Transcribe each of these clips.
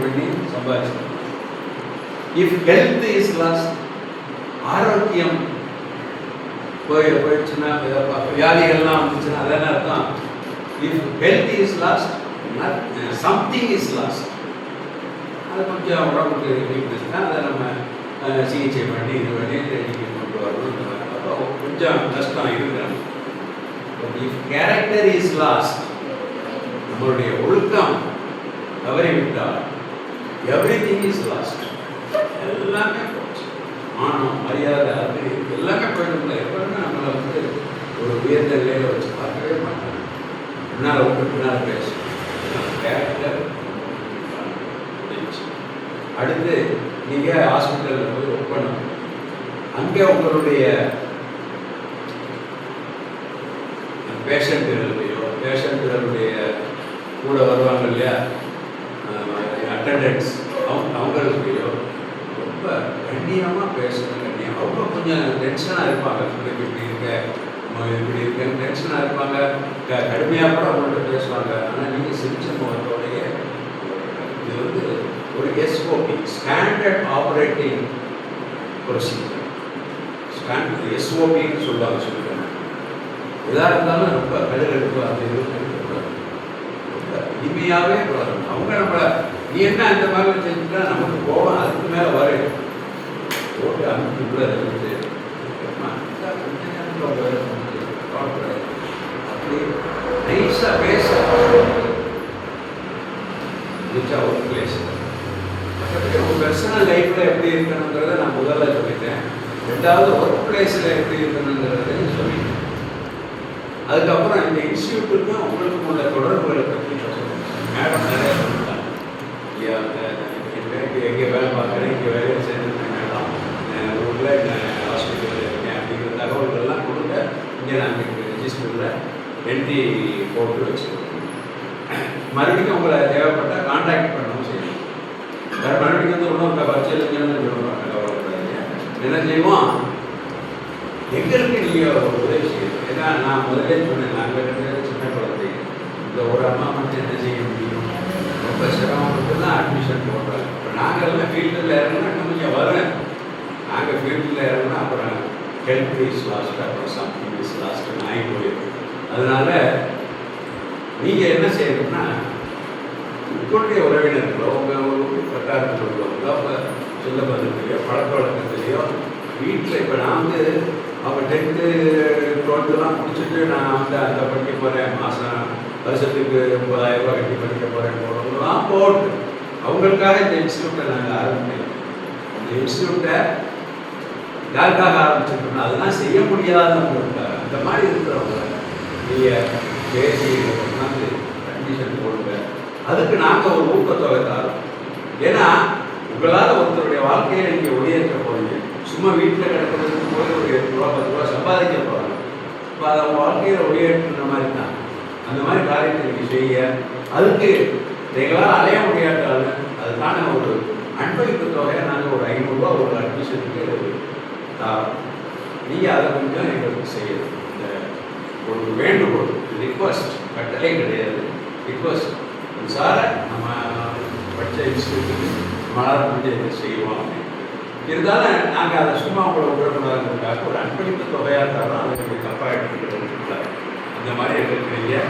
பண்ணி சம்பாதிச்சு. If health is last, ஆரோக்கியம் போயிடுச்சுன்னா, வியாதிகள்லாம் வந்துச்சுன்னா அதான அர்த்தம். If health is last, something is last. அது கொஞ்சம் உடம்புக்கு வீக்னஸ் தான், அதை நம்ம சிகிச்சை பண்ணி இது பண்ணி ட்ரைனிங் கொண்டு வரணும். கொஞ்சம் கஷ்டம் இருக்கிறோம். இஃப் கேரக்டர் இஸ் லாஸ்ட், நம்மளுடைய ஒழுக்கம் தவறிவிட்டால் எவ்ரிதிங் இஸ் லாஸ்ட். எல்லாமே போச்சு. மானம், மரியாதை, அது எல்லாமே போயிட்டு எப்பவுமே நம்மளை வந்து ஒரு உயர்ந்த நிலையில வச்சு பார்க்கவே மாட்டாங்க. பின்னால் ஒன்று பின்னால் பேசணும். கேரக்டர் அடுத்து நீங்கள் ஹாஸ்பிட்டலில் போய் ஒர்க் பண்ணணும். அங்கே உங்களுடைய பேஷண்ட்டுகளுடைய கூட வருவாங்க இல்லையா, அட்டண்டன்ஸ், அவங்களுக்கையோ ரொம்ப கண்ணியமாக பேசணும். கண்ணியம் அவங்க கொஞ்சம் டென்ஷனாக இருப்பாங்க. இப்படி இருக்க, இப்படி இருக்கேன்னு டென்ஷனாக இருப்பாங்க. கடுமையாக கூட அவங்கள்ட்ட பேசுவாங்க. ஆனால் நீங்கள் சிரிச்ச முகத்தோடைய இது வந்து ஒரு எஸ்ஓபி, ஸ்டாண்டர்ட் ஆப்ரேட்டிங் ப்ரொசீஜர். எஸ்ஓபின்னு சொல்லுவாங்க. சொல்லுவாங்க எதாக இருந்தாலும் ரொம்ப கடுகடுப்பு அது ரொம்ப இனிமையாகவே வரும். அவங்க நம்மளை நீ என்ன இந்த மாதிரி செஞ்சுட்டா நமக்கு போவோம், அதுக்கு மேலே வரும் போட்டு அனுப்பிட்டுள்ள இருந்து அப்படி நைஸாக பேச ஒரு பிளேஸ். உங்கள் பர்சனல் லைஃப்பில் எப்படி இருக்கணுங்கிறத நான் முதல்ல சொல்லிட்டேன். ரெண்டாவது ஒர்க் பிளேஸில் எப்படி இருக்கணுங்கிறதையும் சொல்லிட்டேன். அதுக்கப்புறம் இந்த இன்ஸ்டியூட்டுக்கும் உங்களுக்கு உள்ள தொடர்புகளை பற்றி மேடம் நிறைய சொல்லிட்டாங்க. எங்கே வேலை பார்க்குறேன், இங்கே வேலையை சேர்ந்துருக்கேன் மேடம், ஊரில் ஹாஸ்பிட்டலில் இருக்கேன் அப்படிங்கிற தகவல்கள்லாம் கொடுங்க. இங்கே நாங்கள் ரெஜிஸ்டரில் என்ட்ரி போட்டு வச்சுருக்கோம். மறுபடியும் உங்களை தேவைப்பட்டால் கான்டாக்ட் பண்ணவும் செய்யணும். வேறு மறுபடியும் வந்து ஒன்றும் பரிச்சையில் என்ன செய்வோம், எங்களுக்கு நீங்கள் உதவி செய்யணும். ஏன்னா நான் முதலே சொன்னேன், நாங்கள் சின்ன குழந்தை, இந்த ஒரு அம்மா மட்டும் என்ன செய்ய முடியும், ரொம்ப சிரமப்பட்டு தான் அட்மிஷன் போடுறாங்க. இப்போ நாங்கள் எல்லாம் ஃபீல்டில் இறங்கினா கொஞ்சம் வரேன். நாங்கள் ஃபீல்டில் இறங்கினா அப்புறம் ஹெல்த் இஸ் லாஸ்ட், அப்புறம் சம்திங் இஸ் லாஸ்ட்டுன்னு ஆகி போயிடும். அதனால் நீங்கள் என்ன செய்யணும்னா, உங்களுடைய உறவினர்களோ உங்கள் வட்டாரத்தில் உள்ளவங்களோ உங்கள் சொந்த பந்தத்திலையோ பழக்க வழக்கத்திலையோ வீட்டில் இப்போ நான் வந்து அவங்க 10th 12th முடிச்சுட்டு நான் வந்து அந்த படிக்க போகிறேன், மாதம் வருஷத்துக்கு 30,000 ரூபா கட்டி படிக்க போகிறேன் போகிறவங்களாம் போட்டு அவங்களுக்காக இந்த இன்ஸ்டியூட்டை நாங்கள் ஆரம்பிக்கிறோம். அந்த இன்ஸ்டியூட்டை யாருக்காக ஆரம்பிச்சிருக்கோம், அதெல்லாம் செய்ய முடியாதவங்களுக்காக. அந்த மாதிரி இருக்கிறவங்க நீங்கள் பேசி உட்காந்து அட்மிஷன் போடுங்க. அதுக்கு நாங்கள் ஒரு ஊக்கத்தொகை தரோம். ஏன்னா உங்களால் ஒருத்தருடைய வாழ்க்கையை நீங்கள் ஒளியேற்ற போறீங்க. சும்மா வீட்டில் கிடக்கிறதுக்கு போய் ஒரு 8 ரூபா 10 ரூபா சம்பாதிக்க போகிறாங்க. இப்போ அதை அவங்க வாழ்க்கையில் ஒளியேற்றுற மாதிரி தான். அந்த மாதிரி காரியத்தை நீங்கள் செய்ய, அதுக்கு எங்களால் அலைய முடியாட்டாலும் அதுக்கான ஒரு அன்பளிப்பு தொகையை நாங்கள் ஒரு 500 ரூபா ஒரு அட்மிஷனுக்கு தரோம். நீங்கள் அதை கொஞ்சம் எங்களுக்கு செய்யணும். இந்த ஒரு வேண்டுகோள், ரிக்வஸ்ட், கட்டளை கிடையாது, ரிக்வஸ்ட். சாரை நம்ம படித்த இன்ஸ்டியூட்டுக்கு மலர் முடிஞ்சதை செய்வோம். இருந்தாலும் நாங்கள் அதை சும்மா உங்களை விடக்கூடாதுங்கிறதுக்காக ஒரு அன்பளிப்பு தொகையாக தரோம். அதை நீங்கள் தப்பாக எடுத்துக்கிட்டு அந்த மாதிரி எங்களுக்கு நீங்கள்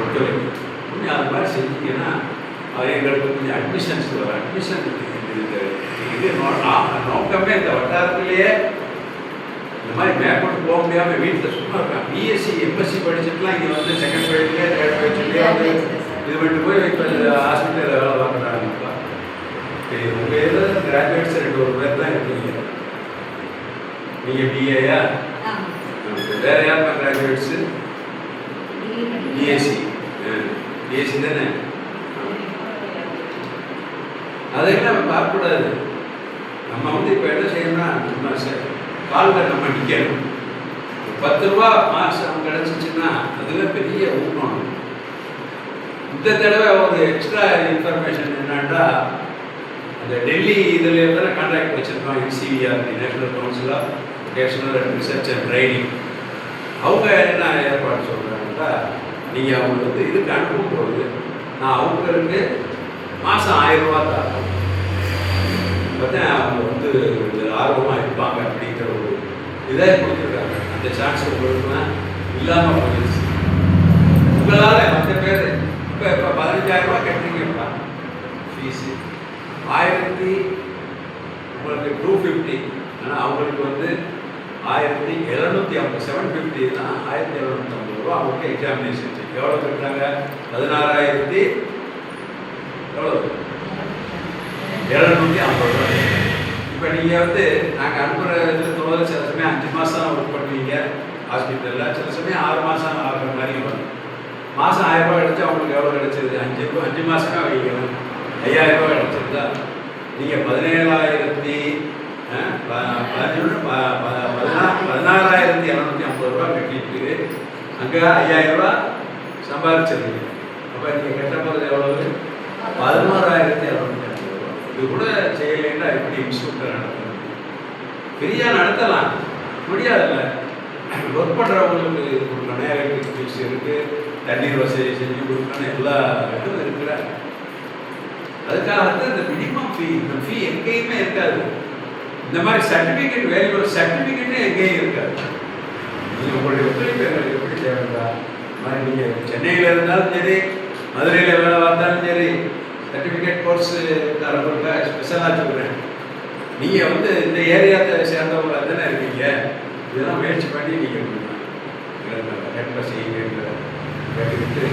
ஒத்துழைப்பு கொஞ்சம் அது மாதிரி செஞ்சீங்கன்னா அது எங்களுக்கு கொஞ்சம் அட்மிஷன்ஸ் வரும். அட்மிஷன் இது நோக்கமே இந்த வட்டாரத்திலேயே இந்த மாதிரி மேற்கொண்டு போக முடியாமல் வீட்டில் சும்மா இருக்காங்க. பிஎஸ்சி எம்எஸ்சி படிச்சுட்டுலாம் இங்கே வந்து செகண்ட் பேஜ்லேயே தேர்ட் பேஜ்லேயே வந்து இது பண்ணிட்டு போய் இப்போ ஹாஸ்பிட்டலில் வேலை பார்க்குறாங்க. உங்கள் இதில் கிராஜுவேட்ஸ் 2 பேர் தான் இருக்கீங்க. நீங்கள் பிஏயா, வேறு யாருமா கிராஜுவேட்ஸு? பிஎஸ்சி. பிஎஸ்சி தானே. அதையும் நம்ம பார்க்கக்கூடாது. நம்ம வந்து இப்போ என்ன செய்யணும்னா, நம்ம காலில் நம்ம நிற்கணும். 10 ரூபா மார்க்ஸ் அவங்க கிடச்சிச்சின்னா அதில் பெரிய ஊக்கம். இந்த தடவை ஒரு எக்ஸ்ட்ரா இன்ஃபர்மேஷன் என்னன்னா, அந்த டெல்லி இதில் தானே கான்ட்ராக்ட் வச்சுருக்கோம். NCVR, national council of vocational and research and training. அவங்க என்ன ஏற்பாடு சொல்கிறாங்கன்னா, நீங்கள் அவங்க வந்து இதுக்கு அனுப்பும்போது நான் அவங்களுக்கு மாதம் 1000 ரூபா தரணும். பார்த்தா அவங்க வந்து ஆர்வமாக இருப்பாங்க அப்படிங்கிற ஒரு இதை கொடுத்துருக்காங்க. அந்த சான்ஸ் உங்களுக்குலாம் இல்லாமல் போயிடுச்சு. உங்களால் மற்ற பேர் இப்போ 15,000 ரூபா கட்டுறீங்கப்பா ஃபீஸு, 1000 உங்களுக்கு 250. ஆனால் அவங்களுக்கு வந்து 1750 750 தான் 1750 ரூபா அவங்களுக்கு எக்ஸாமினேஷன். எவ்வளோ கட்டுறாங்க? 16,000 எவ்வளோ 750 ரூபா. இப்போ நீங்கள் வந்து நாங்கள் அனுப்புகிற இதில் தோது சில சமயம் 5 மாதம் ஒர்க் பண்ணுவீங்க ஹாஸ்பிட்டலில், சில சமயம் 6 மாதம் ஆகிற மாதிரி வரும். மாதம் 1000 ரூபா கிடச்சா அவங்களுக்கு எவ்வளோ கிடச்சிருது? 5 மாதமே வைக்கணும் 5000 ரூபா கிடச்சிருந்தா நீங்கள் 17,250 ரூபா கட்டிட்டு அங்கே 5000 ரூபா சம்பாதிச்சிருக்கீங்க. அப்போ நீங்கள் கட்ட போகிறது எவ்வளவு? 11,250 ரூபா. இது கூட செய்யலைன்னா எப்படி இன்ஸ்டியூட்டை நடத்தணும்? ஃப்ரீயாக நடத்தலாம், முடியாதுல்ல. ஒர்க் பண்ணுறவங்களுக்கு இது கொடுக்கணும், எலக்ட்ரிக் ஃபீஸ் இருக்குது, தண்ணீர் வசதி செஞ்சு கொடுக்கணும், எல்லா இதுவும் இருக்கிற. அதுக்காக வந்து இந்த மினிமம் ஃபீ, இந்த ஃபீ எங்கேயுமே இருக்காது. இந்த மாதிரி சர்டிஃபிகேட் வேல்யூ சர்டிஃபிகேட்டே எங்கேயும் இருக்காது. நீங்கள் உங்களுடைய ஒத்துழைப்பு எங்களுக்கு எப்படி தேவைண்டா மாதிரி நீங்கள் சென்னையில் இருந்தாலும் சரி, மதுரையில் வேலை பார்த்தாலும் சரி, சர்டிஃபிகேட் கோர்ஸ் தரவங்க ஸ்பெஷலாக சொல்கிறேன். நீங்கள் வந்து இந்த ஏரியாவை சேர்ந்தவங்க தானே இருக்கீங்க, இதெல்லாம் முயற்சி பண்ணி நீங்கள் கண்டிப்பாக செய்யுங்க கேட்டுக்கிட்டு